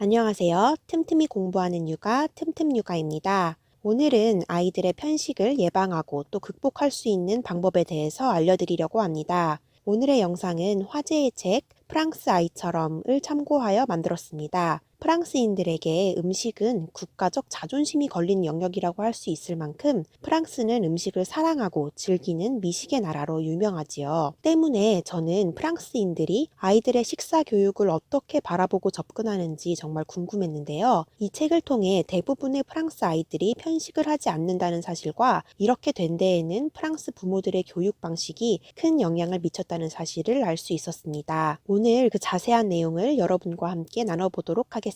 안녕하세요. 틈틈이 공부하는 육아 틈틈육아입니다. 오늘은 아이들의 편식을 예방하고 또 극복할 수 있는 방법에 대해서 알려드리려고 합니다. 오늘의 영상은 화제의 책 프랑스 아이처럼을 참고하여 만들었습니다. 프랑스인들에게 음식은 국가적 자존심이 걸린 영역이라고 할 수 있을 만큼 프랑스는 음식을 사랑하고 즐기는 미식의 나라로 유명하지요. 때문에 저는 프랑스인들이 아이들의 식사 교육을 어떻게 바라보고 접근하는지 정말 궁금했는데요. 이 책을 통해 대부분의 프랑스 아이들이 편식을 하지 않는다는 사실과 이렇게 된 데에는 프랑스 부모들의 교육 방식이 큰 영향을 미쳤다는 사실을 알 수 있었습니다. 오늘 그 자세한 내용을 여러분과 함께 나눠보도록 하겠습니다.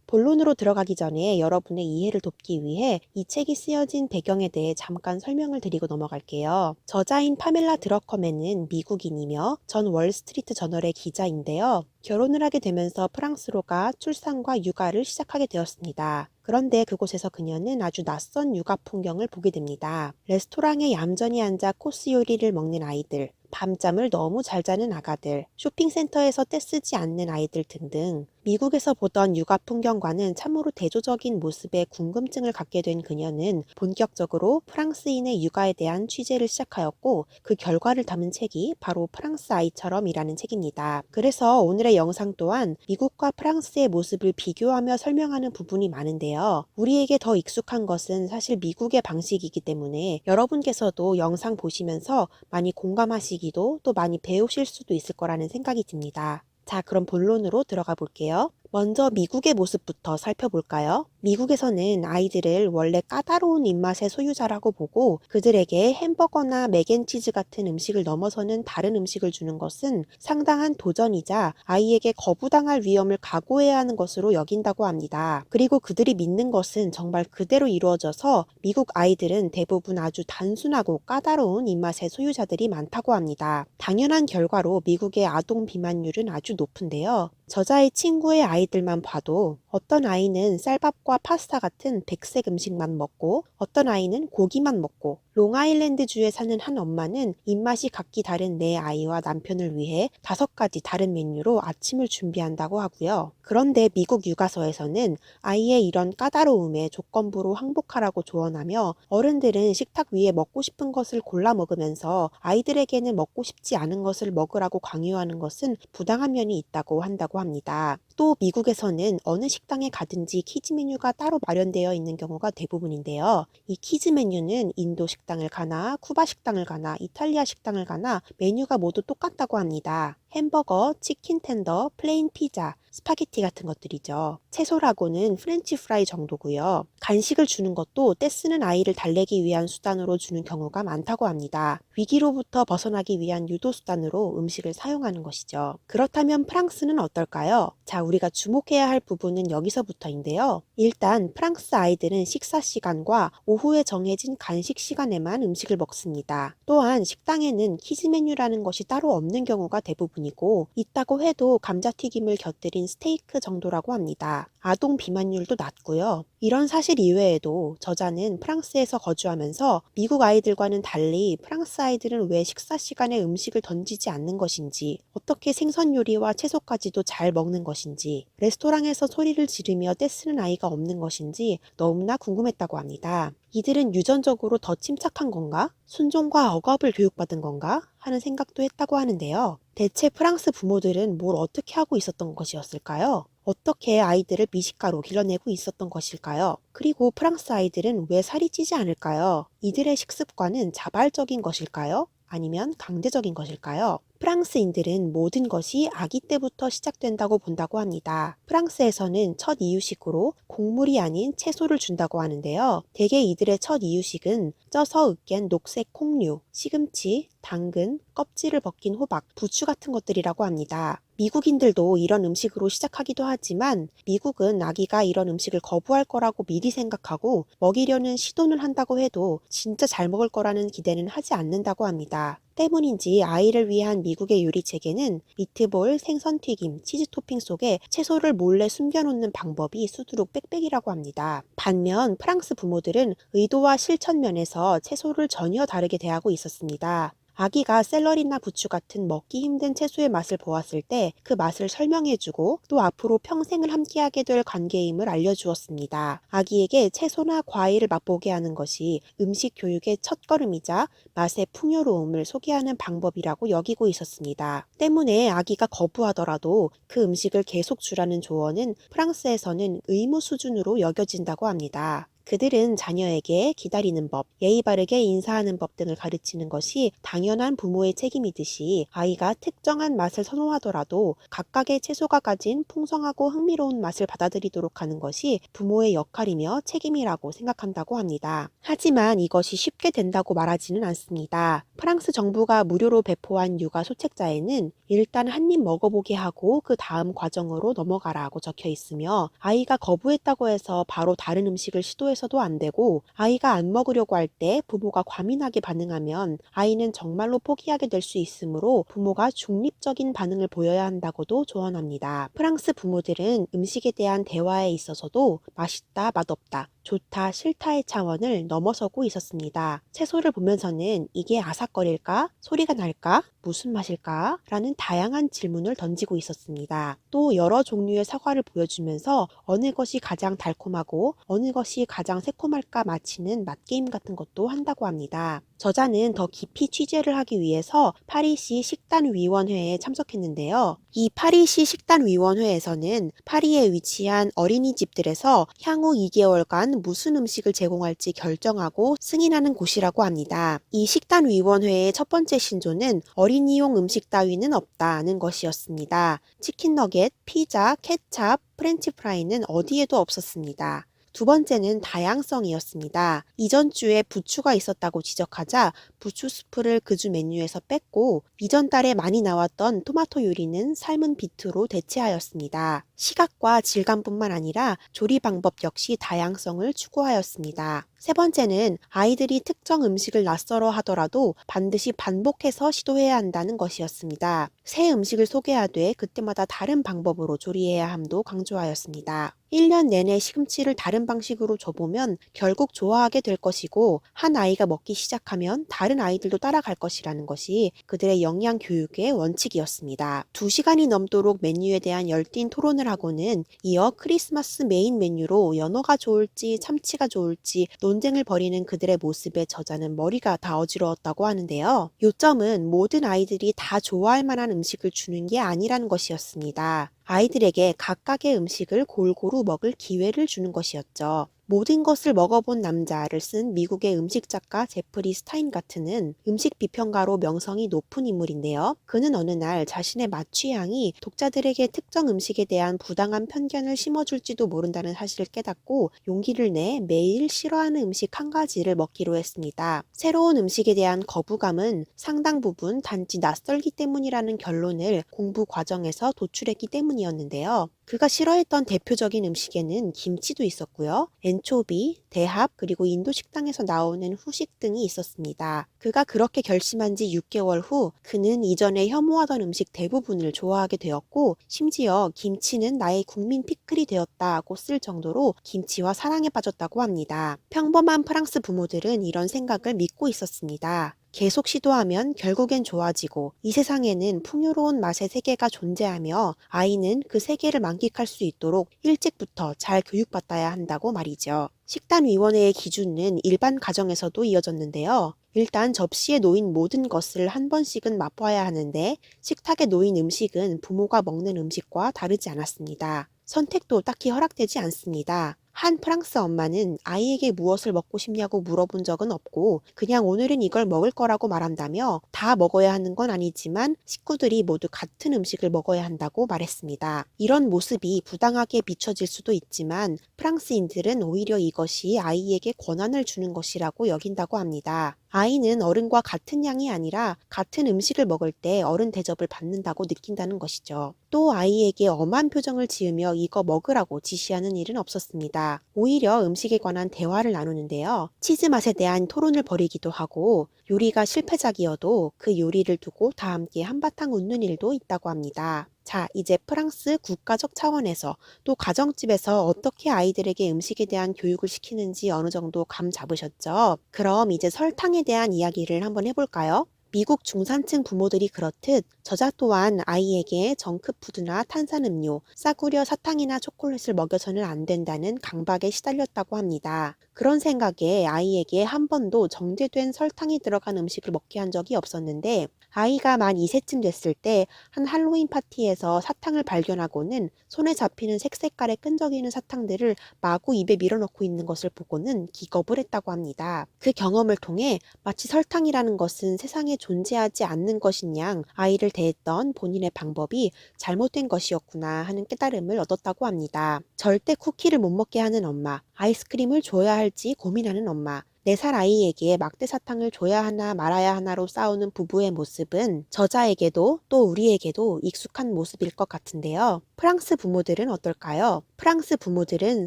본론으로 들어가기 전에 여러분의 이해를 돕기 위해 이 책이 쓰여진 배경에 대해 잠깐 설명을 드리고 넘어갈게요. 저자인 파멜라 드러커맨은 미국인이며 전 월스트리트 저널의 기자인데요. 결혼을 하게 되면서 프랑스로 가 출산과 육아를 시작하게 되었습니다. 그런데 그곳에서 그녀는 아주 낯선 육아 풍경을 보게 됩니다. 레스토랑에 얌전히 앉아 코스 요리를 먹는 아이들, 밤잠을 너무 잘 자는 아가들, 쇼핑센터에서 떼쓰지 않는 아이들 등등 미국에서 보던 육아 풍경과는 참으로 대조적인 모습에 궁금증을 갖게 된 그녀는 본격적으로 프랑스인의 육아에 대한 취재를 시작하였고 그 결과를 담은 책이 바로 프랑스 아이처럼이라는 책입니다. 그래서 오늘의 영상 또한 미국과 프랑스의 모습을 비교하며 설명하는 부분이 많은데요. 우리에게 더 익숙한 것은 사실 미국의 방식이기 때문에 여러분께서도 영상 보시면서 많이 공감하시기도 또 많이 배우실 수도 있을 거라는 생각이 듭니다. 자, 그럼 본론으로 들어가 볼게요. 먼저 미국의 모습부터 살펴볼까요? 미국에서는 아이들을 원래 까다로운 입맛의 소유자라고 보고 그들에게 햄버거나 맥앤치즈 같은 음식을 넘어서는 다른 음식을 주는 것은 상당한 도전이자 아이에게 거부당할 위험을 각오해야 하는 것으로 여긴다고 합니다. 그리고 그들이 믿는 것은 정말 그대로 이루어져서 미국 아이들은 대부분 아주 단순하고 까다로운 입맛의 소유자들이 많다고 합니다. 당연한 결과로 미국의 아동 비만율은 아주 높은데요. 저자의 친구의 아이들만 봐도 어떤 아이는 쌀밥과 파스타 같은 백색 음식만 먹고 어떤 아이는 고기만 먹고 롱아일랜드주에 사는 한 엄마는 입맛이 각기 다른 내 아이와 남편을 위해 5가지 다른 메뉴로 아침을 준비한다고 하고요. 그런데 미국 육아서에서는 아이의 이런 까다로움에 조건부로 항복하라고 조언하며 어른들은 식탁 위에 먹고 싶은 것을 골라 먹으면서 아이들에게는 먹고 싶지 않은 것을 먹으라고 강요하는 것은 부당한 면이 있다고 한다고 합니다. 또 미국에서는 어느 식당에 가든지 키즈 메뉴가 따로 마련되어 있는 경우가 대부분인데요. 이 키즈 메뉴는 인도 식당을 가나 쿠바 식당을 가나 이탈리아 식당을 가나 메뉴가 모두 똑같다고 합니다. 햄버거, 치킨 텐더, 플레인 피자, 스파게티 같은 것들이죠. 채소라고는 프렌치 프라이 정도고요. 간식을 주는 것도 떼쓰는 아이를 달래기 위한 수단으로 주는 경우가 많다고 합니다. 위기로부터 벗어나기 위한 유도 수단으로 음식을 사용하는 것이죠. 그렇다면 프랑스는 어떨까요? 자, 우리가 주목해야 할 부분은 여기서부터인데요. 일단 프랑스 아이들은 식사 시간과 오후에 정해진 간식 시간에만 음식을 먹습니다. 또한 식당에는 키즈 메뉴라는 것이 따로 없는 경우가 대부분이고 있다고 해도 감자튀김을 곁들인 스테이크 정도라고 합니다. 아동 비만율도 낮고요. 이런 사실 이외에도 저자는 프랑스에서 거주하면서 미국 아이들과는 달리 프랑스 아이들은 왜 식사 시간에 음식을 던지지 않는 것인지, 어떻게 생선 요리와 채소까지도 잘 먹는 것인지, 레스토랑에서 소리를 지르며 떼쓰는 아이가 없는 것인지 너무나 궁금했다고 합니다. 이들은 유전적으로 더 침착한 건가? 순종과 억압을 교육받은 건가? 하는 생각도 했다고 하는데요. 대체 프랑스 부모들은 뭘 어떻게 하고 있었던 것이었을까요? 어떻게 아이들을 미식가로 길러내고 있었던 것일까요? 그리고 프랑스 아이들은 왜 살이 찌지 않을까요? 이들의 식습관은 자발적인 것일까요? 아니면 강제적인 것일까요? 프랑스인들은 모든 것이 아기 때부터 시작된다고 본다고 합니다. 프랑스에서는 첫 이유식으로 곡물이 아닌 채소를 준다고 하는데요. 대개 이들의 첫 이유식은 쪄서 으깬 녹색 콩류, 시금치, 당근, 껍질을 벗긴 호박, 부추 같은 것들이라고 합니다. 미국인들도 이런 음식으로 시작하기도 하지만 미국은 아기가 이런 음식을 거부할 거라고 미리 생각하고 먹이려는 시도는 한다고 해도 진짜 잘 먹을 거라는 기대는 하지 않는다고 합니다. 때문인지 아이를 위한 미국의 요리 체계는 미트볼, 생선튀김, 치즈 토핑 속에 채소를 몰래 숨겨놓는 방법이 수두룩 빽빽이라고 합니다. 반면 프랑스 부모들은 의도와 실천 면에서 채소를 전혀 다르게 대하고 있었습니다. 아기가 샐러리나 부추 같은 먹기 힘든 채소의 맛을 보았을 때 그 맛을 설명해주고 또 앞으로 평생을 함께하게 될 관계임을 알려주었습니다. 아기에게 채소나 과일을 맛보게 하는 것이 음식 교육의 첫걸음이자 맛의 풍요로움을 소개하는 방법이라고 여기고 있었습니다. 때문에 아기가 거부하더라도 그 음식을 계속 주라는 조언은 프랑스에서는 의무 수준으로 여겨진다고 합니다. 그들은 자녀에게 기다리는 법, 예의 바르게 인사하는 법 등을 가르치는 것이 당연한 부모의 책임이듯이 아이가 특정한 맛을 선호하더라도 각각의 채소가 가진 풍성하고 흥미로운 맛을 받아들이도록 하는 것이 부모의 역할이며 책임이라고 생각한다고 합니다. 하지만 이것이 쉽게 된다고 말하지는 않습니다. 프랑스 정부가 무료로 배포한 육아 소책자에는 일단 한 입 먹어보게 하고 그 다음 과정으로 넘어가라고 적혀 있으며 아이가 거부했다고 해서 바로 다른 음식을 시도해서도 안 되고 아이가 안 먹으려고 할 때 부모가 과민하게 반응하면 아이는 정말로 포기하게 될 수 있으므로 부모가 중립적인 반응을 보여야 한다고도 조언합니다. 프랑스 부모들은 음식에 대한 대화에 있어서도 맛있다, 맛없다, 좋다, 싫다의 차원을 넘어서고 있었습니다. 채소를 보면서는 이게 아삭거릴까? 소리가 날까? 무슨 맛일까? 라는 다양한 질문을 던지고 있었습니다. 또 여러 종류의 사과를 보여주면서 어느 것이 가장 달콤하고 어느 것이 가장 새콤할까 맞히는 맛게임 같은 것도 한다고 합니다. 저자는 더 깊이 취재를 하기 위해서 파리시 식단위원회에 참석했는데요. 이 파리시 식단위원회에서는 파리에 위치한 어린이집들에서 향후 2개월간 무슨 음식을 제공할지 결정하고 승인하는 곳이라고 합니다. 이 식단위원회의 첫 번째 신조는 어린이용 음식 따위는 없다는 것이었습니다. 치킨 너겟, 피자, 케찹, 프렌치 프라이는 어디에도 없었습니다. 두 번째는 다양성이었습니다. 이전 주에 부추가 있었다고 지적하자 부추 스프를 그 주 메뉴에서 뺐고 이전 달에 많이 나왔던 토마토 요리는 삶은 비트로 대체하였습니다. 시각과 질감뿐만 아니라 조리 방법 역시 다양성을 추구하였습니다. 세 번째는 아이들이 특정 음식을 낯설어 하더라도 반드시 반복해서 시도해야 한다는 것이었습니다. 새 음식을 소개하되 그때마다 다른 방법으로 조리해야 함도 강조하였습니다. 1년 내내 시금치를 다른 방식으로 줘보면 결국 좋아하게 될 것이고 한 아이가 먹기 시작하면 다른 아이들도 따라갈 것이라는 것이 그들의 영양 교육의 원칙이었습니다. 2시간이 넘도록 메뉴에 대한 열띤 토론을 하고는 이어 크리스마스 메인 메뉴로 연어가 좋을지 참치가 좋을지 논쟁을 벌이는 그들의 모습에 저자는 머리가 다 어지러웠다고 하는데요. 요점은 모든 아이들이 다 좋아할 만한 음식을 주는 게 아니라는 것이었습니다. 아이들에게 각각의 음식을 골고루 먹을 기회를 주는 것이었죠. 모든 것을 먹어본 남자를 쓴 미국의 음식 작가 제프리 스타인가트는 음식 비평가로 명성이 높은 인물인데요. 그는 어느 날 자신의 맛 취향이 독자들에게 특정 음식에 대한 부당한 편견을 심어줄지도 모른다는 사실을 깨닫고 용기를 내 매일 싫어하는 음식 한 가지를 먹기로 했습니다. 새로운 음식에 대한 거부감은 상당 부분 단지 낯설기 때문이라는 결론을 공부 과정에서 도출했기 때문이었는데요. 그가 싫어했던 대표적인 음식에는 김치도 있었고요. 엔초비, 대합, 그리고 인도 식당에서 나오는 후식 등이 있었습니다. 그가 그렇게 결심한 지 6개월 후 그는 이전에 혐오하던 음식 대부분을 좋아하게 되었고 심지어 김치는 나의 국민 피클이 되었다고 쓸 정도로 김치와 사랑에 빠졌다고 합니다. 평범한 프랑스 부모들은 이런 생각을 믿고 있었습니다. 계속 시도하면 결국엔 좋아지고 이 세상에는 풍요로운 맛의 세계가 존재하며 아이는 그 세계를 만끽할 수 있도록 일찍부터 잘 교육받아야 한다고 말이죠. 식단위원회의 기준은 일반 가정에서도 이어졌는데요. 일단 접시에 놓인 모든 것을 한 번씩은 맛봐야 하는데 식탁에 놓인 음식은 부모가 먹는 음식과 다르지 않았습니다. 선택도 딱히 허락되지 않습니다. 한 프랑스 엄마는 아이에게 무엇을 먹고 싶냐고 물어본 적은 없고 그냥 오늘은 이걸 먹을 거라고 말한다며 다 먹어야 하는 건 아니지만 식구들이 모두 같은 음식을 먹어야 한다고 말했습니다. 이런 모습이 부당하게 비춰질 수도 있지만 프랑스인들은 오히려 이것이 아이에게 권한을 주는 것이라고 여긴다고 합니다. 아이는 어른과 같은 양이 아니라 같은 음식을 먹을 때 어른 대접을 받는다고 느낀다는 것이죠. 또 아이에게 엄한 표정을 지으며 이거 먹으라고 지시하는 일은 없었습니다. 오히려 음식에 관한 대화를 나누는데요. 치즈 맛에 대한 토론을 벌이기도 하고 요리가 실패작이어도 그 요리를 두고 다 함께 한바탕 웃는 일도 있다고 합니다. 자, 이제 프랑스 국가적 차원에서 또 가정집에서 어떻게 아이들에게 음식에 대한 교육을 시키는지 어느 정도 감 잡으셨죠? 그럼 이제 설탕에 대한 이야기를 한번 해볼까요? 미국 중산층 부모들이 그렇듯 저자 또한 아이에게 정크푸드나 탄산음료, 싸구려 사탕이나 초콜릿을 먹여서는 안 된다는 강박에 시달렸다고 합니다. 그런 생각에 아이에게 한 번도 정제된 설탕이 들어간 음식을 먹게 한 적이 없었는데 아이가 만 2세쯤 됐을 때 한 할로윈 파티에서 사탕을 발견하고는 손에 잡히는 색색깔의 끈적이는 사탕들을 마구 입에 밀어넣고 있는 것을 보고는 기겁을 했다고 합니다. 그 경험을 통해 마치 설탕이라는 것은 세상에 존재하지 않는 것인 양 아이를 대했던 본인의 방법이 잘못된 것이었구나 하는 깨달음을 얻었다고 합니다. 절대 쿠키를 못 먹게 하는 엄마, 아이스크림을 줘야 할지 고민하는 엄마, 4살 아이에게 막대 사탕을 줘야 하나 말아야 하나로 싸우는 부부의 모습은 저자에게도 또 우리에게도 익숙한 모습일 것 같은데요. 프랑스 부모들은 어떨까요? 프랑스 부모들은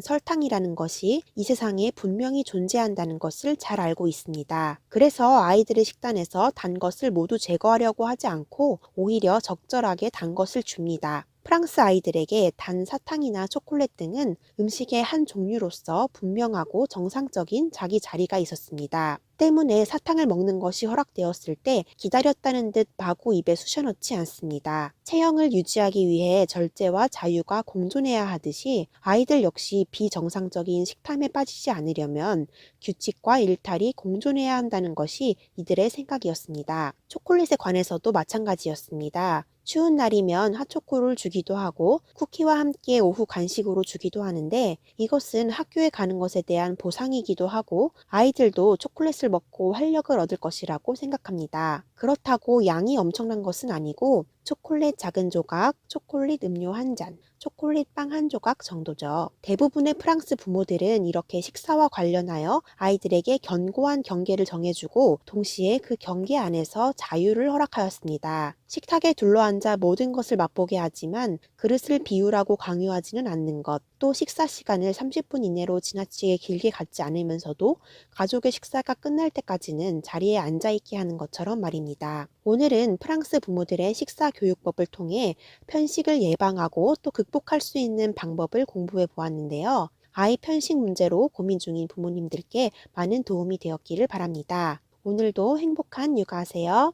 설탕이라는 것이 이 세상에 분명히 존재한다는 것을 잘 알고 있습니다. 그래서 아이들의 식단에서 단 것을 모두 제거하려고 하지 않고 오히려 적절하게 단 것을 줍니다. 프랑스 아이들에게 단 사탕이나 초콜릿 등은 음식의 한 종류로서 분명하고 정상적인 자기 자리가 있었습니다. 때문에 사탕을 먹는 것이 허락되었을 때 기다렸다는 듯 마구 입에 쑤셔넣지 않습니다. 체형을 유지하기 위해 절제와 자유가 공존해야 하듯이 아이들 역시 비정상적인 식탐에 빠지지 않으려면 규칙과 일탈이 공존해야 한다는 것이 이들의 생각이었습니다. 초콜릿에 관해서도 마찬가지였습니다. 추운 날이면 핫초코를 주기도 하고 쿠키와 함께 오후 간식으로 주기도 하는데 이것은 학교에 가는 것에 대한 보상이기도 하고 아이들도 초콜릿을 먹고 활력을 얻을 것이라고 생각합니다. 그렇다고 양이 엄청난 것은 아니고 초콜릿 작은 조각, 초콜릿 음료 한 잔, 초콜릿 빵 한 조각 정도죠. 대부분의 프랑스 부모들은 이렇게 식사와 관련하여 아이들에게 견고한 경계를 정해주고 동시에 그 경계 안에서 자유를 허락하였습니다. 식탁에 둘러앉아 모든 것을 맛보게 하지만 그릇을 비우라고 강요하지는 않는 것, 또 식사 시간을 30분 이내로 지나치게 길게 갖지 않으면서도 가족의 식사가 끝날 때까지는 자리에 앉아있게 하는 것처럼 말입니다. 오늘은 프랑스 부모들의 식사 교육법을 통해 편식을 예방하고 또 극복할 수 있는 방법을 공부해 보았는데요. 아이 편식 문제로 고민 중인 부모님들께 많은 도움이 되었기를 바랍니다. 오늘도 행복한 육아하세요.